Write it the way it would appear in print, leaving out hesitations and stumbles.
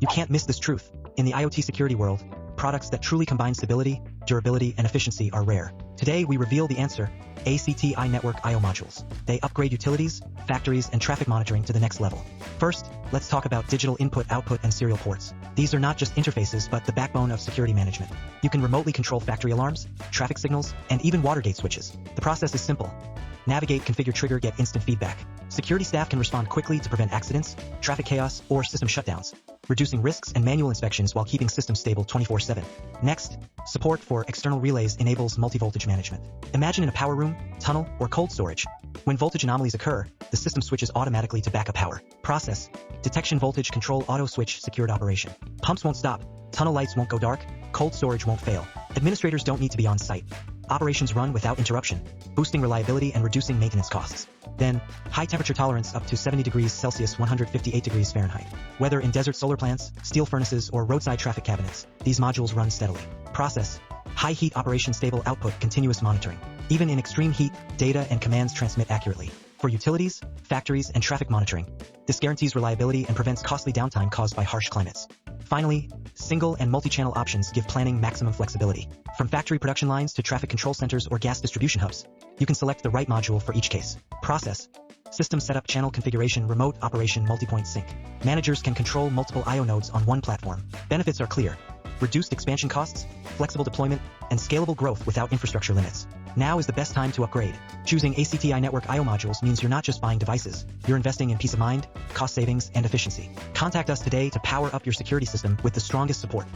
You can't miss this truth. In the IoT security world, products that truly combine stability, durability, and efficiency are rare. Today, we reveal the answer: ACTi Network IO Modules. They upgrade utilities, factories, and traffic monitoring to the next level. First, let's talk about digital input, output, and serial ports. These are not just interfaces, but the backbone of security management. You can remotely control factory alarms, traffic signals, and even water gate switches. The process is simple. Navigate, configure, trigger, get instant feedback. Security staff can respond quickly to prevent accidents, traffic chaos, or system shutdowns, reducing risks and manual inspections while keeping systems stable 24/7. Next, support for external relays enables multi-voltage management. Imagine in a power room, tunnel, or cold storage. When voltage anomalies occur, the system switches automatically to backup power. Process: detection, voltage control, auto switch, secured operation. Pumps won't stop, tunnel lights won't go dark, cold storage won't fail. Administrators don't need to be on site. Operations run without interruption, boosting reliability and reducing maintenance costs. Then, high temperature tolerance up to 70 degrees Celsius, 158 degrees Fahrenheit. Whether in desert solar plants, steel furnaces, or roadside traffic cabinets, these modules run steadily. Process: high heat operation, stable output, continuous monitoring. Even in extreme heat, data and commands transmit accurately. For utilities, factories, and traffic monitoring, this guarantees reliability and prevents costly downtime caused by harsh climates. Finally, single and multi-channel options give planning maximum flexibility. From factory production lines to traffic control centers or gas distribution hubs, you can select the right module for each case. Process: system setup, channel configuration, remote operation, multi-point sync. Managers can control multiple IO nodes on one platform. Benefits are clear: reduced expansion costs, flexible deployment, and scalable growth without infrastructure limits. Now is the best time to upgrade. Choosing ACTi Network IO Modules means you're not just buying devices, you're investing in peace of mind, cost savings, and efficiency. Contact us today to power up your security system with the strongest support.